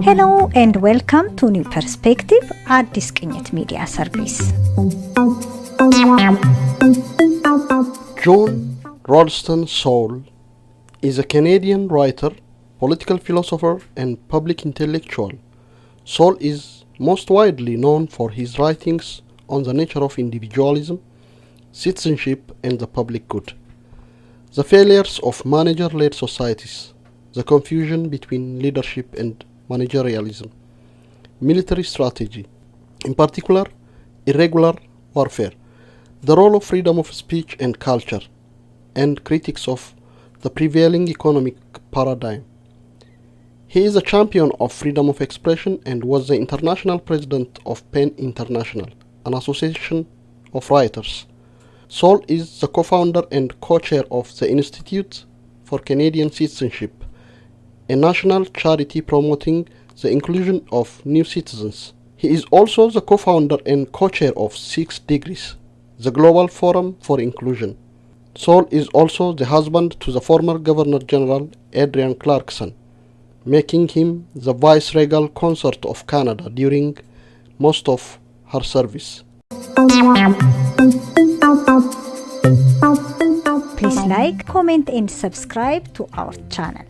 Hello and welcome to New Perspective አዲስቅኝት Media Service. John Ralston Saul is a Canadian writer, political philosopher and public intellectual. Saul is most widely known for his writings on the nature of individualism, citizenship and the public good, the failures of manager-led societies, the confusion between leadership and managerialism, military strategy, in particular irregular warfare, the role of freedom of speech and culture, and critics of the prevailing economic paradigm. He is a champion of freedom of expression and was the international president of PEN International, an association of writers. Saul is the co-founder and co-chair of the Institute for Canadian Citizenship, a national charity promoting the inclusion of new citizens. He is also the co-founder and co-chair of 6 Degrees, the Global Forum for Inclusion. Saul is also the husband to the former Governor General Adrienne Clarkson, making him the Vice-Regal Consort of Canada during most of her service. Please like, comment and subscribe to our channel.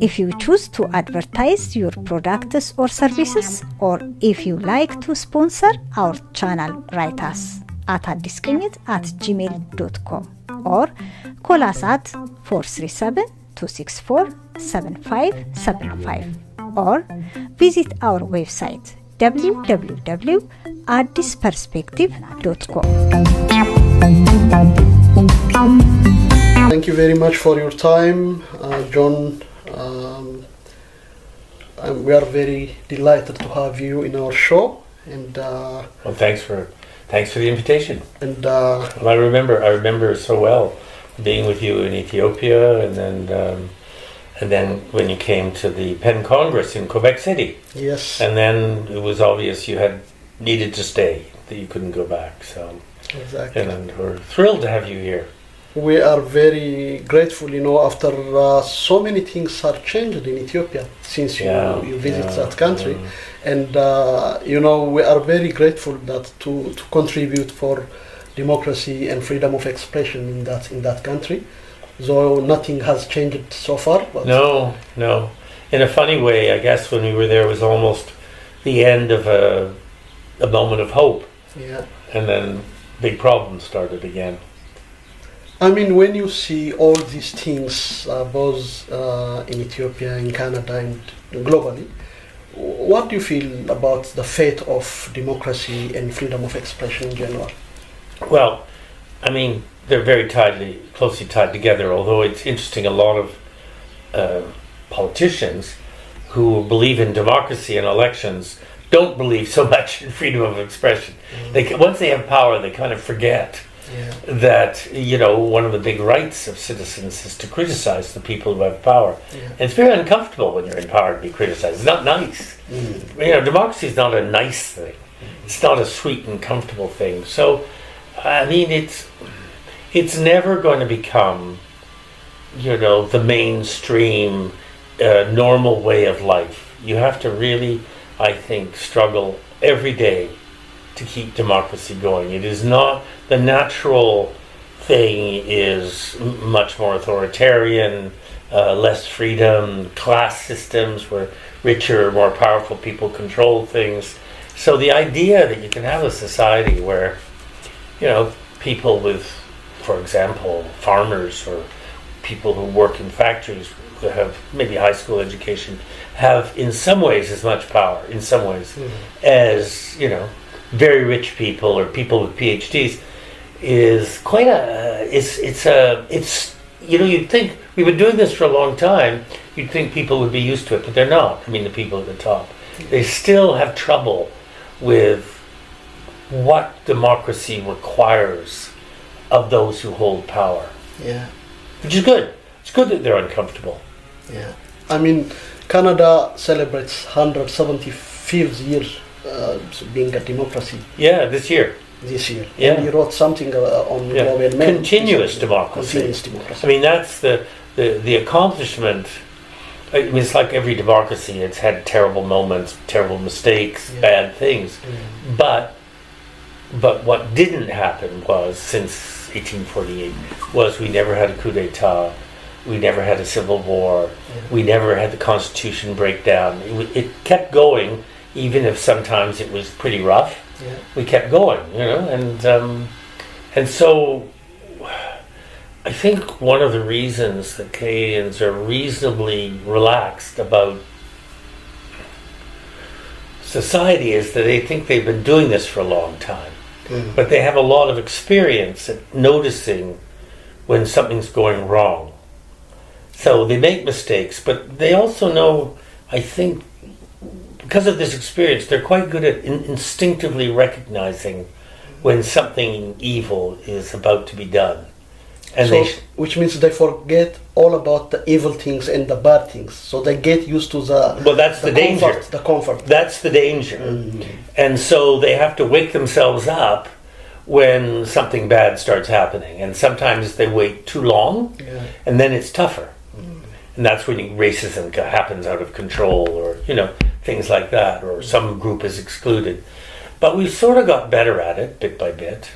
If you choose to advertise your products or services, or if you like to sponsor our channel, write us at addisቅኝት@gmail.com or call us at 437-264-7575 or visit our website www.addisperspective.com. Thank you very much for your time, John. We are very delighted to have you in our show, and well, thanks for the invitation. And I remember so well being with you in Ethiopia, and then when you came to the PEN Congress in Quebec City. Yes. And then it was obvious you had needed to stay, that you couldn't go back. So exactly. And we're thrilled to have you here. We are very grateful, after so many things are changed in Ethiopia since you visit that country. And, we are very grateful that to contribute for democracy and freedom of expression in that country. Though nothing has changed so far. But No. In a funny way, I guess when we were there it was almost the end of a moment of hope. Yeah. And then big problems started again. I mean, when you see all these things, both in Ethiopia, in Canada, and globally, what do you feel about the fate of democracy and freedom of expression in general? Well, I mean, they're very closely tied together, although it's interesting, a lot of politicians who believe in democracy and elections don't believe so much in freedom of expression. Once they have power, they kind of forget that one of the big rights of citizens is to criticize the people who have power. And it's very uncomfortable when you're in power to be criticized. It's not nice. Democracy is not a nice thing. It's not a sweet and comfortable thing. So I mean, it's never going to become the mainstream normal way of life. You have to really, I think, struggle every day to keep democracy going. It is not the natural thing, is much more authoritarian, less freedom, class systems where richer, more powerful people control things. So the idea that you can have a society where people with, for example, farmers or people who work in factories who have maybe high school education have in some ways as much power as very rich people or people with PhDs is quite you'd think we've been doing this for a long time, you'd think people would be used to it, but they're not. I mean, the people at the top, they still have trouble with what democracy requires of those who hold power. Yeah. Which is good. It's good that they're uncomfortable. Yeah. I mean, Canada celebrates 175th year being a democracy. Yeah, this year. This year. Yeah. And you wrote something on global men. Continuous democracy. Continuous democracy. I mean, that's the accomplishment. I mean, it's like every democracy. It's had terrible moments, terrible mistakes, bad things. But what didn't happen was, since 1848, was we never had a coup d'etat. We never had a civil war. We never had the constitution break down. It kept going, even if sometimes it was pretty rough. We kept going, and so I think one of the reasons that Canadians are reasonably relaxed about society is that they think they've been doing this for a long time, but they have a lot of experience at noticing when something's going wrong. So they make mistakes, but they also know, I think, because of this experience, they're quite good at instinctively recognizing when something evil is about to be done. And so, which means they forget all about the evil things and the bad things. So they get used to that's the danger. The comfort. That's the danger. And so they have to wake themselves up when something bad starts happening. And sometimes they wait too long, and then it's tougher. And that's when racism happens out of control, or things like that, or some group is excluded. But we've sort of got better at it bit by bit.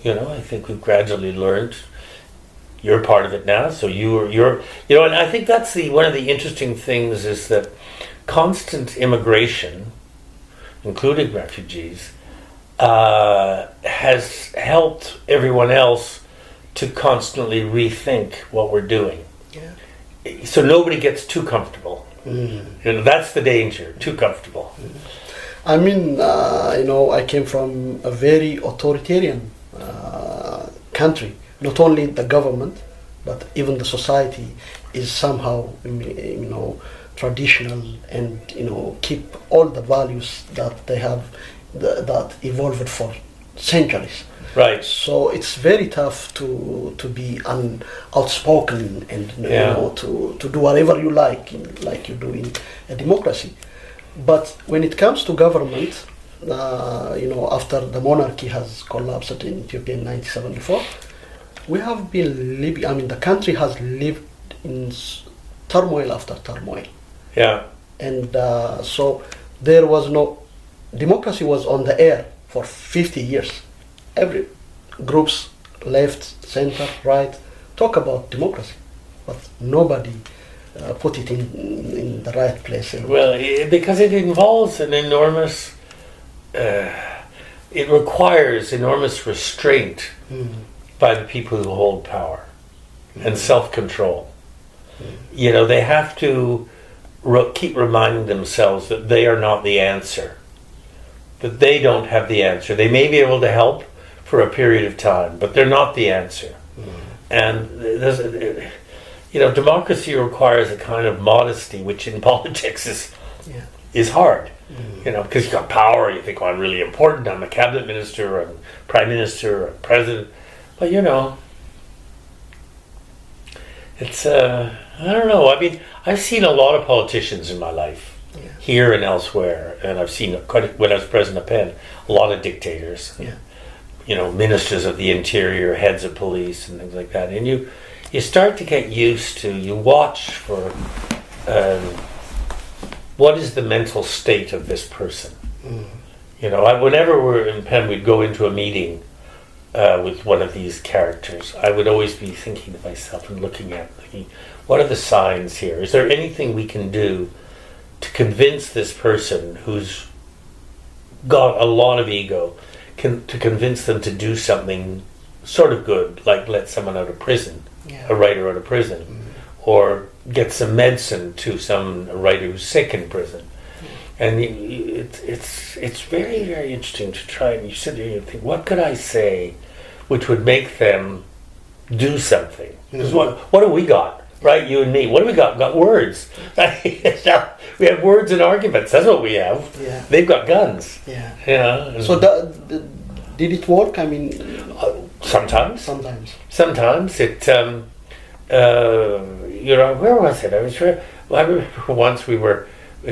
I think we've gradually learned. You're part of it now, so you're and I think that's one of the interesting things is that constant immigration, including refugees, has helped everyone else to constantly rethink what we're doing. So nobody gets too comfortable. That's the danger, too comfortable. I mean, I came from a very authoritarian country. Not only the government, but even the society is somehow, traditional and, keep all the values that they have that evolved for centuries. Right. So it's very tough to be outspoken and to do whatever you like you do in a democracy. But when it comes to government, after the monarchy has collapsed in Ethiopia in 1974, we have been living. The country has lived in turmoil after turmoil. And so there was no democracy was on the air for 50 years. Every groups, left, center, right, talk about democracy, but nobody put it in the right place. Well, because it involves an enormous, it requires enormous restraint by the people who hold power and self-control. They have to keep reminding themselves that they are not the answer, that they don't have the answer. They may be able to help for a period of time, but they're not the answer. And democracy requires a kind of modesty, which in politics is hard. Because you've got power, you think, I'm really important, I'm a cabinet minister, I'm prime minister, I'm president. But it's I don't know. I mean, I've seen a lot of politicians in my life, here and elsewhere, and I've seen when I was president of Penn, a lot of dictators. Ministers of the interior, heads of police, and things like that. And you start to get used to, you watch for what is the mental state of this person. Whenever we're in Penn, we'd go into a meeting with one of these characters. I would always be thinking to myself and looking, what are the signs here? Is there anything we can do to convince this person who's got a lot of ego, to convince them to do something sort of good, like let someone out of prison, a writer out of prison, or get some medicine to some writer who's sick in prison. And it's very, very interesting to try, and you sit there and you think, what could I say which would make them do something? Because what do we got, right? You and me, what do we got? Got words. We have words and arguments. That's what we have. They've got guns. So did it work? I mean, sometimes. Sometimes it. Where was it? I remember once we were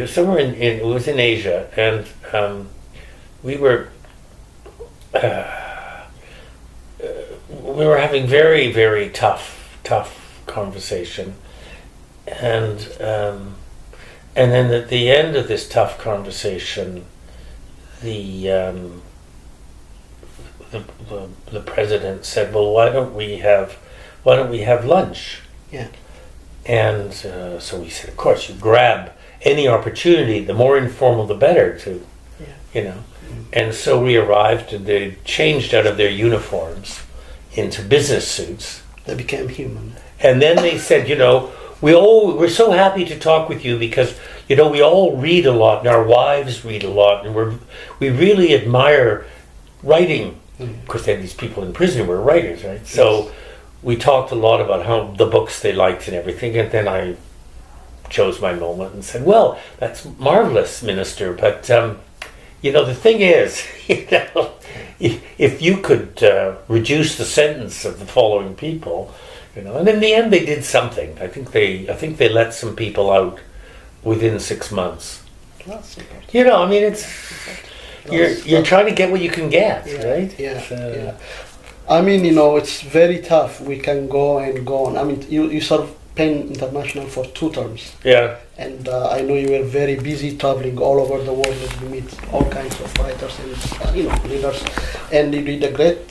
somewhere it was in Asia, and we were having very, very tough conversation, and then at the end of this tough conversation, the president said, "Well, why don't we have lunch?" Yeah. And so we said, "Of course, you grab any opportunity. The more informal, the better." And so we arrived, and they changed out of their uniforms into business suits. They became human. And then they said, we're so happy to talk with you because, we all read a lot, and our wives read a lot, and we really admire writing. Of course, they had these people in prison who were writers, right? Yes. So we talked a lot about how the books they liked and everything, and then I chose my moment and said, "Well, that's marvelous, Minister, but the thing is, if you could reduce the sentence of the following people, and in the end they did something. I think they let some people out within 6 months. That's important. You're trying to get what you can get, right? Yeah. It's very tough. We can go and go on. You served PEN International for 2 terms. Yeah. And I know you were very busy traveling all over the world, and you meet all kinds of writers and leaders. And you did a great,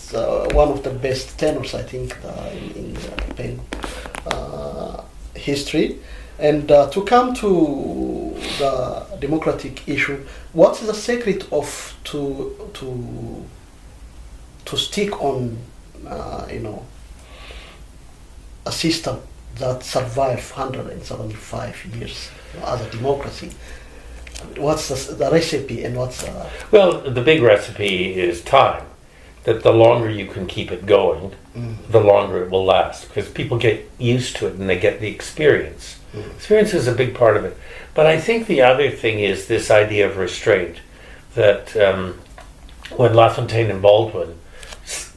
one of the best tenors, I think, in PEN history. And to come to the democratic issue, what's the secret of to stick on, a system that survived 175 years as a democracy? What's the recipe, and what's Well, the big recipe is time. That the longer you can keep it going, the longer it will last, because people get used to it and they get the experience. Experience is a big part of it. But I think the other thing is this idea of restraint, that when La Fontaine and Baldwin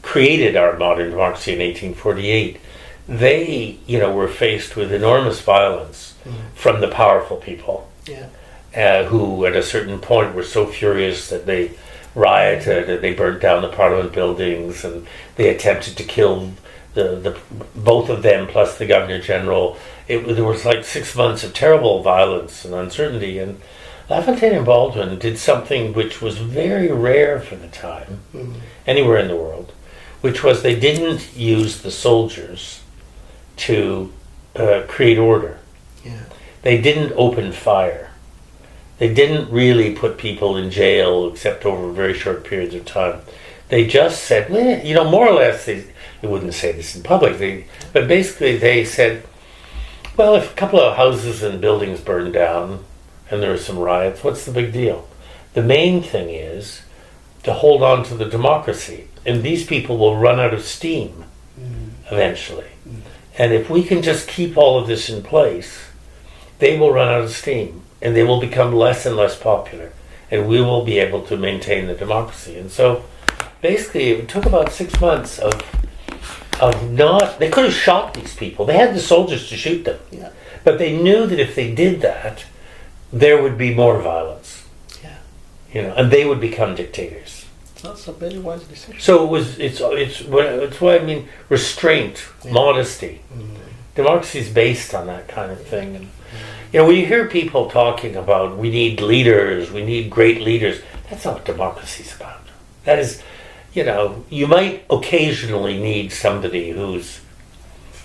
created our modern democracy in 1848, they, were faced with enormous violence from the powerful people, who at a certain point were so furious that they rioted, they burnt down the Parliament buildings, and they attempted to kill the both of them plus the Governor General. There was like 6 months of terrible violence and uncertainty, and La Fontaine and Baldwin did something which was very rare for the time, anywhere in the world, which was they didn't use the soldiers to create order. They didn't open fire. They didn't really put people in jail except over very short periods of time. They just said, more or less, they wouldn't say this in public, but basically they said, well, if a couple of houses and buildings burned down and there were some riots, what's the big deal? The main thing is to hold on to the democracy, and these people will run out of steam eventually. And if we can just keep all of this in place, they will run out of steam, and they will become less and less popular, and we will be able to maintain the democracy. And so basically it took about 6 months they could have shot these people. They had the soldiers to shoot them. But they knew that if they did that, there would be more violence. And they would become dictators. That's a very wise decision. So it's why I mean restraint, modesty. Democracy is based on that kind of thing. And when you hear people talking about we need leaders, we need great leaders, that's not what democracy is about. That is, you might occasionally need somebody who's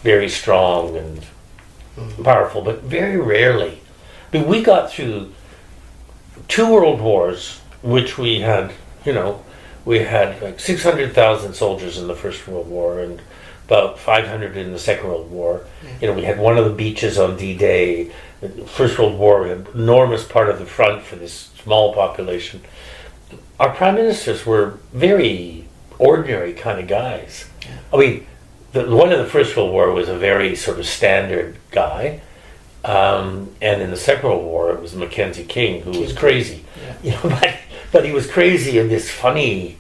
very strong and powerful, but very rarely. I mean, we got through 2 world wars, which we had like 600,000 soldiers in the First World War and about 500 in the Second World War. We had one of the beaches on D-Day. The First World War, an enormous part of the front for this small population. Our prime ministers were very ordinary kind of guys. I mean, the one in the First World War was a very sort of standard guy, and in the Second World War it was Mackenzie King, who was crazy. But he was crazy in this funny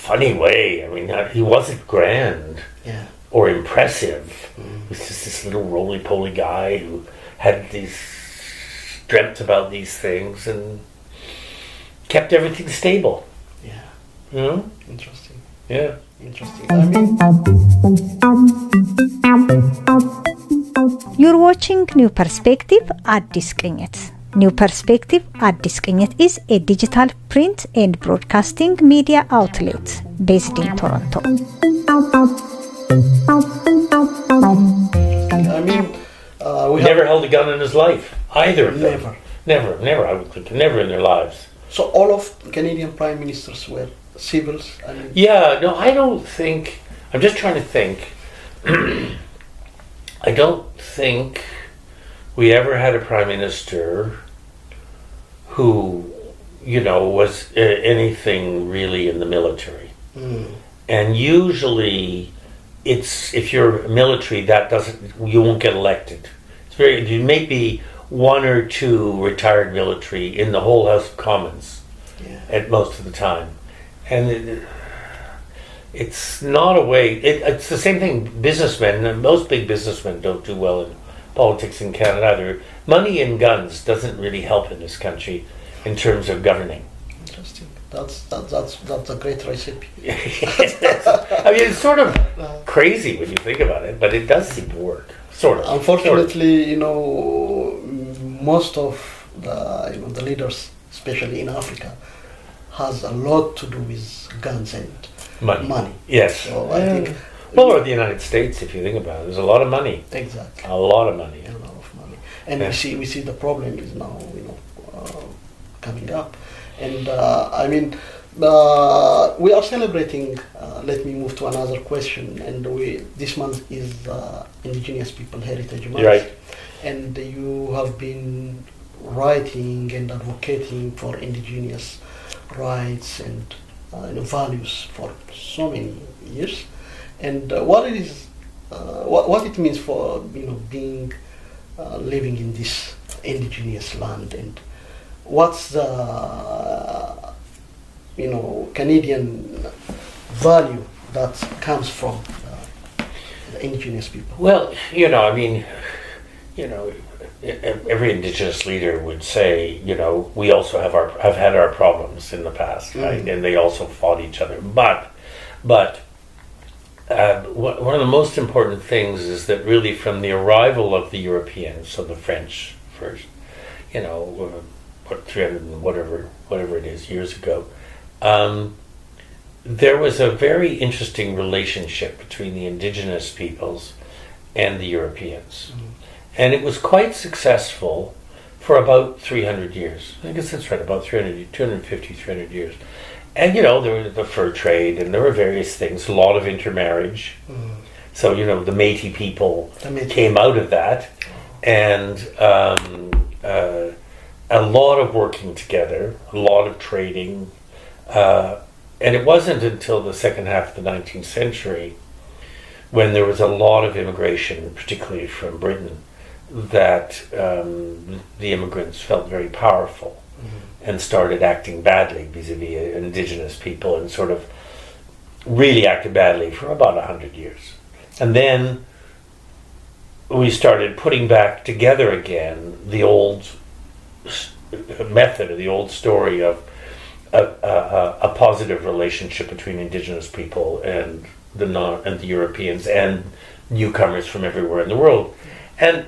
way. I mean, he wasn't grand or impressive. He was just this little roly-poly guy who had dreamt about these things and kept everything stable. Interesting. Yeah. Interesting. I mean, You're watching New Perspective አዲስቅኝት. New Perspective አዲስቅኝት is a digital print and broadcasting media outlet based in Toronto. I mean, we Never held a gun in his life, either of them. Never. I would think, never in their lives. So all of Canadian prime ministers were civils. I mean, Yeah, no, I don't think. I'm just trying to think. I don't think we ever had a prime minister who, was anything really in the military. And usually, it's if you're military, you won't get elected. You may be one or two retired military in the whole House of Commons at most of the time. And it's not a way. It's the same thing. Businessmen, most big businessmen don't do well in politics in Canada either. Money and guns doesn't really help in this country in terms of governing. interesting. That's a great recipe. I mean, it's sort of crazy when you think about it, but it does seem to work. Sort of. Unfortunately, most of the leaders, especially in Africa, has a lot to do with guns and money. Yes. So I think. Well, or the United States, if you think about it, there's a lot of money. Exactly. A lot of money. A lot of money. And we see the problem is now, coming up. And I mean, we are celebrating. Let me move to another question. And this month is Indigenous People Heritage Month. Right. And you have been writing and advocating for Indigenous rights and values for so many years. And what it means for being living in this indigenous land, and what's the Canadian value that comes from the indigenous people. Well, every Indigenous leader would say, we also have had our problems in the past, right? And they also fought each other. But one of the most important things is that really from the arrival of the Europeans, so the French first, 300 and whatever it is years ago, there was a very interesting relationship between the Indigenous peoples and the Europeans. And it was quite successful for about 300 years. I guess that's right, about 250, 300 years. And, there was the fur trade, and there were various things, a lot of intermarriage. So, the Métis people came out of that, and a lot of working together, a lot of trading. And it wasn't until the second half of the 19th century, when there was a lot of immigration, particularly from Britain, that the immigrants felt very powerful and started acting badly vis-a-vis Indigenous people, and sort of really acted badly for about 100 years. And then we started putting back together again the old method, or the old story of a positive relationship between Indigenous people and the Europeans and newcomers from everywhere in the world. And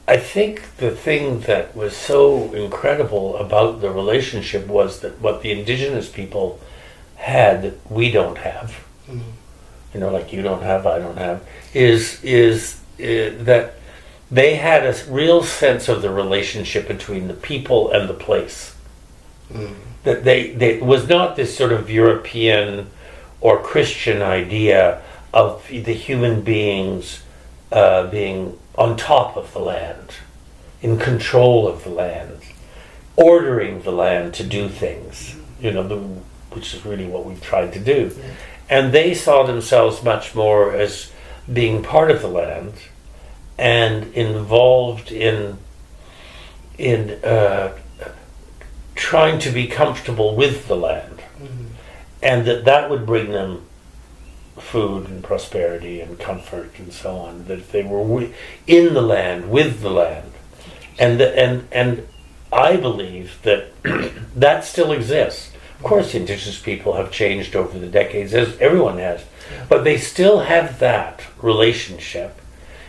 I think the thing that was so incredible about the relationship was that what the Indigenous people had that we don't have, like you don't have, I don't have, is that they had a real sense of the relationship between the people and the place. That they was not this sort of European or Christian idea of the human beings being on top of the land, in control of the land, ordering the land to do things, which is really what we've tried to do. And they saw themselves much more as being part of the land and involved in trying to be comfortable with the land, and that would bring them food and prosperity and comfort and so on, that if they were in the land, with the land. And I believe that that still exists. course, indigenous people have changed over the decades, as everyone has, but they still have that relationship,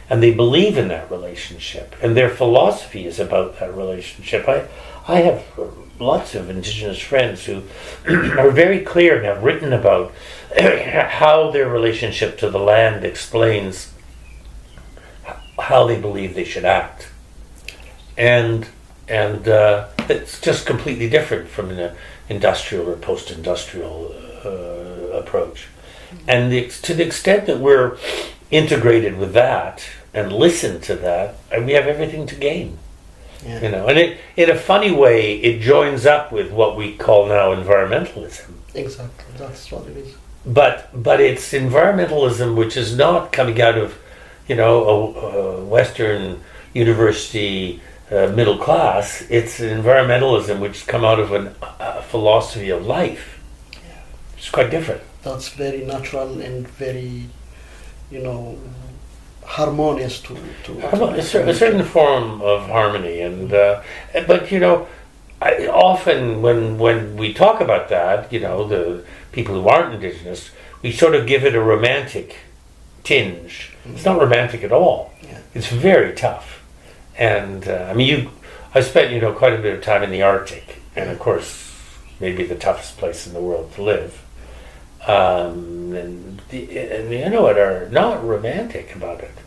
and they believe in that relationship, and their philosophy is about that relationship. I have lots of indigenous friends who are very clear and have written about how their relationship to the land explains how they believe they should act, and it's just completely different from an industrial or post-industrial approach. And to the extent that we're integrated with that and listen to that, we have everything to gain. Yeah. You know, and it, in a funny way, it joins up with what we call now environmentalism. Exactly, that's what it is. But it's environmentalism which is not coming out of, you know, a Western university middle class. It's an environmentalism which has come out of a philosophy of life. Yeah. It's quite different. That's very natural and very, you know, harmonious to a certain form of harmony, and but you know, often when we talk about that, you know, the people who aren't indigenous, we sort of give it a romantic tinge. It's not romantic at all. Yeah. It's very tough, and I mean, I spent, you know, quite a bit of time in the Arctic, and of course, maybe the toughest place in the world to live. And you know what, are not romantic about it,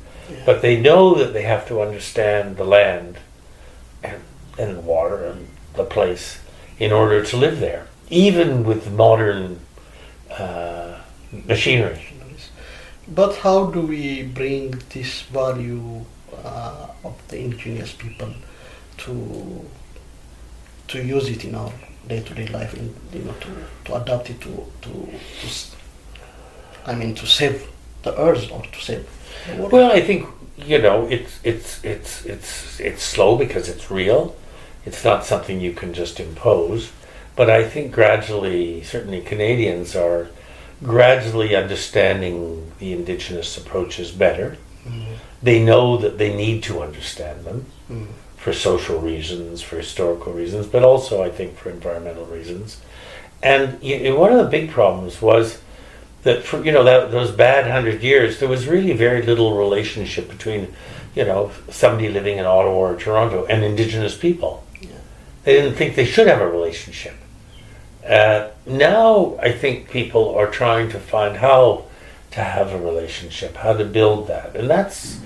but they know that they have to understand the land and the water and the place in order to live there, even with modern machinery. But how do we bring this value of the indigenous people to use it in our day-to-day life, and, you know, to adapt it to save the earth or to save the world? Well, I think, you know, it's slow because it's real. It's not something you can just impose. But I think gradually, certainly Canadians are gradually understanding the indigenous approaches better. Mm-hmm. They know that they need to understand them. Mm. For social reasons, for historical reasons, but also I think for environmental reasons. And one of the big problems was that for, you know, those bad 100 years, there was really very little relationship between, you know, somebody living in Ottawa or Toronto and indigenous people. Yeah. They didn't think they should have a relationship. Now I think people are trying to find how to have a relationship, how to build that, and that's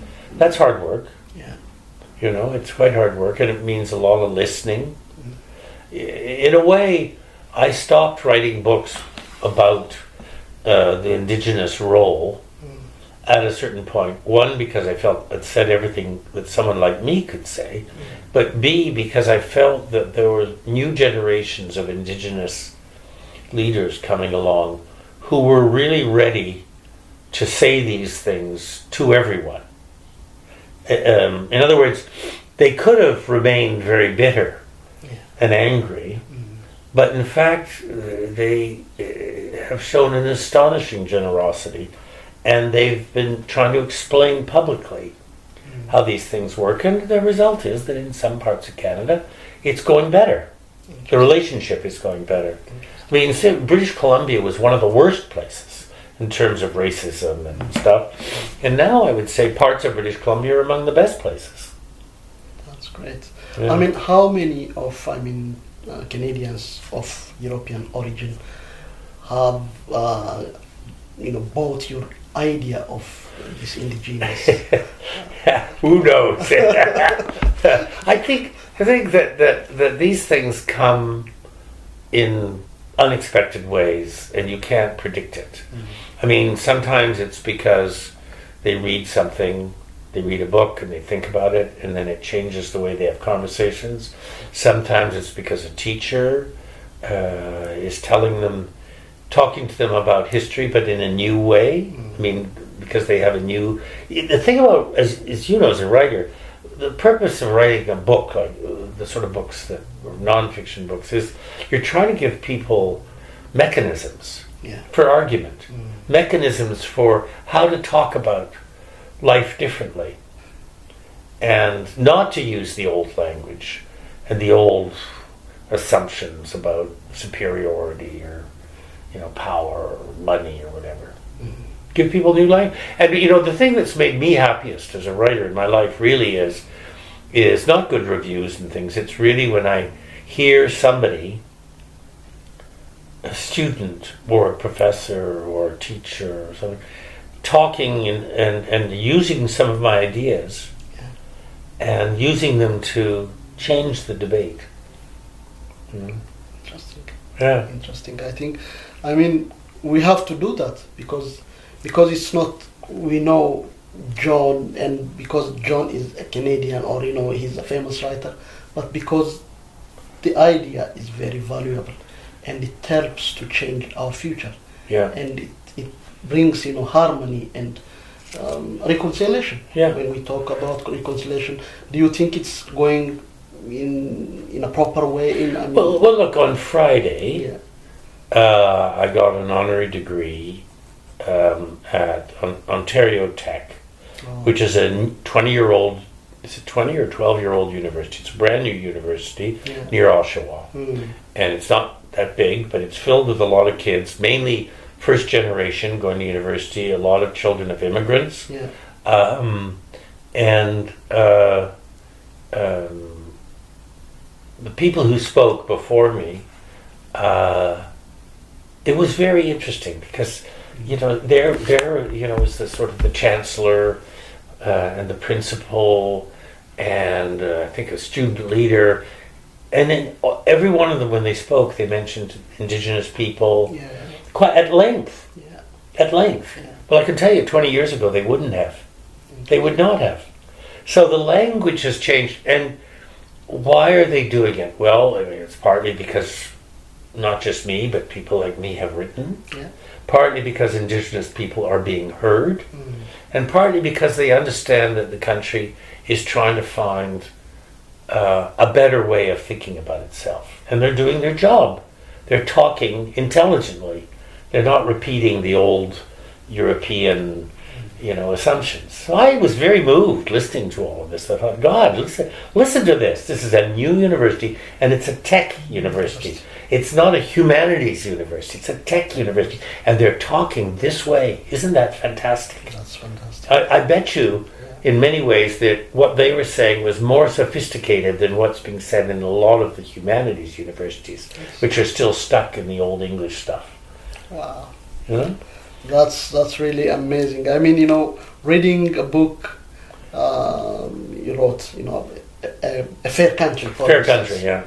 hard work. Yeah. You know, it's quite hard work, and it means a lot of listening. In a way, I stopped writing books about the indigenous role at a certain point. One, because I felt it said everything that someone like me could say, but B, because I felt that there were new generations of indigenous leaders coming along who were really ready to say these things to everyone. In other words, they could have remained very bitter and angry, but in fact they have shown an astonishing generosity, and they've been trying to explain publicly how these things work, and the result is that in some parts of Canada it's going better. The relationship is going better. I mean, British Columbia was one of the worst places in terms of racism and stuff. And now I would say parts of British Columbia are among the best places. That's great. Yeah. I mean, how many of Canadians of European origin have you know, bought your idea of this indigenous? Who knows? I think that these things come in unexpected ways, and you can't predict it. I mean, sometimes it's because they read something, they read a book and they think about it, and then it changes the way they have conversations. Sometimes it's because a teacher is talking to them about history, but in a new way. I mean, because they have the thing about, as you know, as a writer, the purpose of writing a book, like the sort of books that, or non-fiction books, is you're trying to give people mechanisms for argument, mechanisms for how to talk about life differently, and not to use the old language and the old assumptions about superiority or, power or money or whatever. Give people new life. And the thing that's made me happiest as a writer in my life really is not good reviews and things. It's really when I hear somebody, a student or a professor or a teacher or something, talking and using some of my ideas and using them to change the debate. Interesting. Yeah. Interesting. I mean, we have to do that because it's not, we know John, and because John is a Canadian or he's a famous writer, but because the idea is very valuable and it helps to change our future. Yeah. And it brings harmony and reconciliation. Yeah. When we talk about reconciliation, do you think it's going in a proper way? Well, look, on Friday, I got an honorary degree at Ontario Tech, which is a 20-year-old, is it 20 or 12-year-old university? It's a brand new university near Oshawa. And it's not that big, but it's filled with a lot of kids, mainly first generation going to university, a lot of children of immigrants. The people who spoke before me, it was very interesting because there was the sort of the chancellor and the principal and I think a student leader, and then every one of them, when they spoke, they mentioned Indigenous people quite at length. Well, I can tell you, 20 years ago they wouldn't have. They would not have. So the language has changed, and why are they doing it? Well, I mean, it's partly because not just me, but people like me have written. Partly because Indigenous people are being heard, and partly because they understand that the country is trying to find a better way of thinking about itself. And they're doing their job. They're talking intelligently. They're not repeating the old European, assumptions. So I was very moved listening to all of this. I thought, God, listen to this. This is a new university, and it's a tech university. It's not a humanities university. It's a tech university, and they're talking this way. Isn't that fantastic? That's fantastic. I bet you, in many ways, that what they were saying was more sophisticated than what's being said in a lot of the humanities universities, which are still stuck in the old English stuff. Wow. That's really amazing. I mean, reading a book you wrote, a fair country. Fair country, yeah.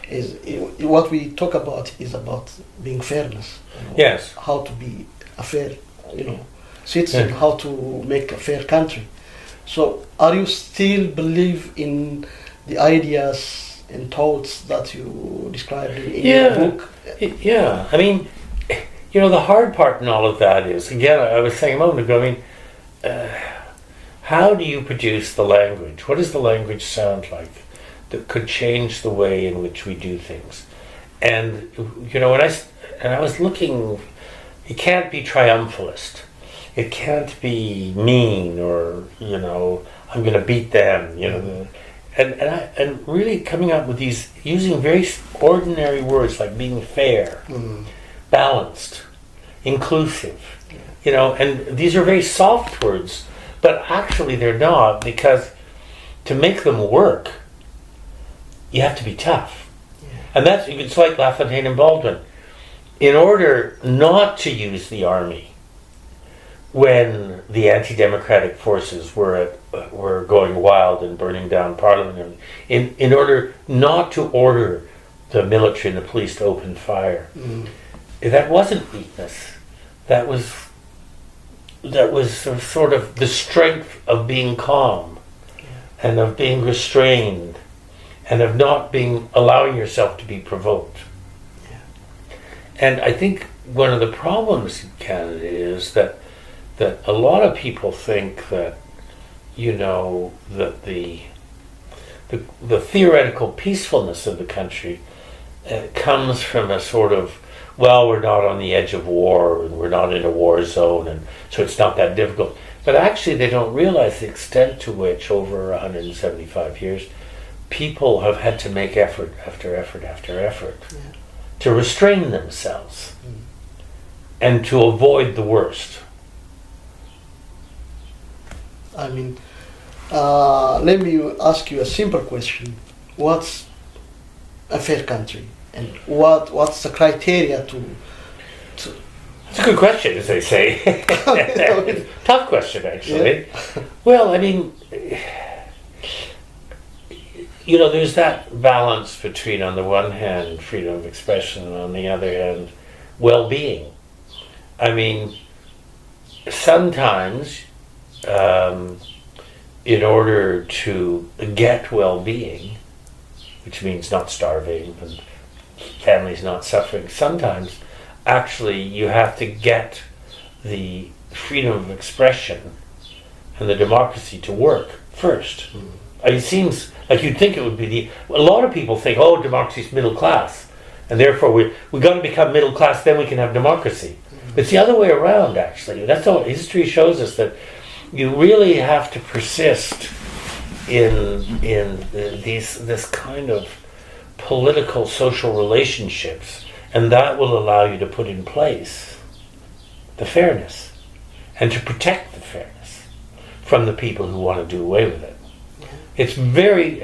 Is what we talk about is about being fairness. Yes. How to be a fair, citizen. How to make a fair country. So, are you still believe in the ideas and thoughts that you described in your book? Yeah. I mean, the hard part in all of that is, again, I was saying a moment ago, I mean, how do you produce the language? What does the language sound like that could change the way in which we do things? And, when I was looking, it can't be triumphalist. It can't be mean or, I'm going to beat them, and really coming up with these, using very ordinary words like being fair, balanced, inclusive, and these are very soft words, but actually they're not, because to make them work, you have to be tough. And it's like LaFontaine and Baldwin. In order not to use the army when the anti-democratic forces were going wild and burning down Parliament, in order not to order the military and the police to open fire, that wasn't weakness. That was sort of the strength of being calm and of being restrained and of not allowing yourself to be provoked. And I think one of the problems in Canada is that a lot of people think that, that the theoretical peacefulness of the country comes from a sort of, well, we're not on the edge of war and we're not in a war zone, and so it's not that difficult. But actually they don't realize the extent to which over 175 years people have had to make effort after effort after effort to restrain themselves and to avoid the worst. I mean, let me ask you a simple question. What's a fair country? And what's the criteria to It's a good question, as they say. Tough question, actually. Yeah. Well, I mean, you know, there's that balance between, on the one hand, freedom of expression, and on the other hand, well-being. I mean, sometimes, in order to get well-being, which means not starving and families not suffering, sometimes actually you have to get the freedom of expression and the democracy to work first. It seems like you'd think it would be a lot of people think, oh, democracy is middle class, and therefore we got to become middle class, then we can have democracy. It's the other way around, actually. That's how history shows us, that you really have to persist in this kind of political social relationships, and that will allow you to put in place the fairness and to protect the fairness from the people who want to do away with it. It's very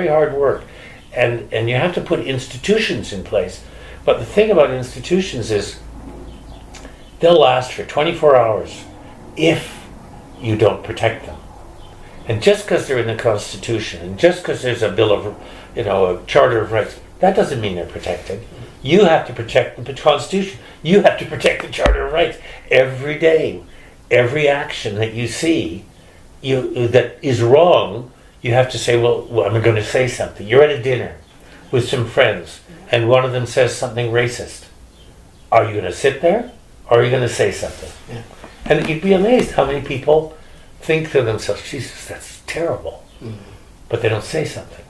hard work, and you have to put institutions in place. But the thing about institutions is they'll last for 24 hours if you don't protect them. And just because they're in the Constitution, and just because there's a bill of, a Charter of Rights, that doesn't mean they're protected. You have to protect the Constitution. You have to protect the Charter of Rights every day. Every action that you see that is wrong, you have to say, well, I'm going to say something. You're at a dinner with some friends, and one of them says something racist. Are you going to sit there, or are you going to say something? Yeah. And you'd be amazed how many people think to themselves, Jesus, that's terrible. Mm-hmm. But they don't say something.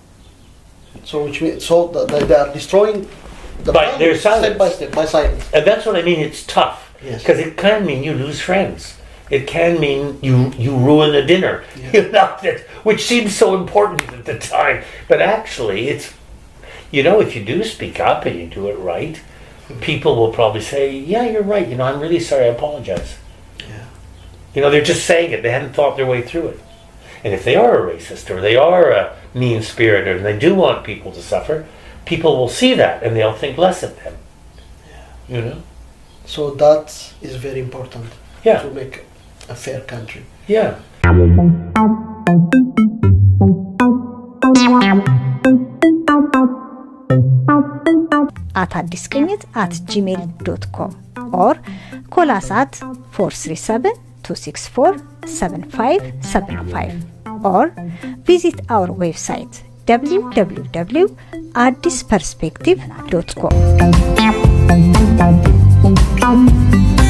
So which means, they are destroying by their silence. Step by step, by silence. And that's what I mean, it's tough. Because it can mean you lose friends. It can mean you ruin a dinner, which seems so important at the time. But actually, it's, if you do speak up and you do it right, people will probably say, yeah, you're right, I'm really sorry, I apologize. Yeah. They're just saying it. They hadn't thought their way through it. And if they are a racist, or they are a mean-spirited, and they do want people to suffer, people will see that and they'll think less of them. Yeah. So that is very important. Yeah. To make a fair country. Yeah. at addisቅኝት@gmail.com or call us at 437-264-7575 or visit our website www.addisperspective.com.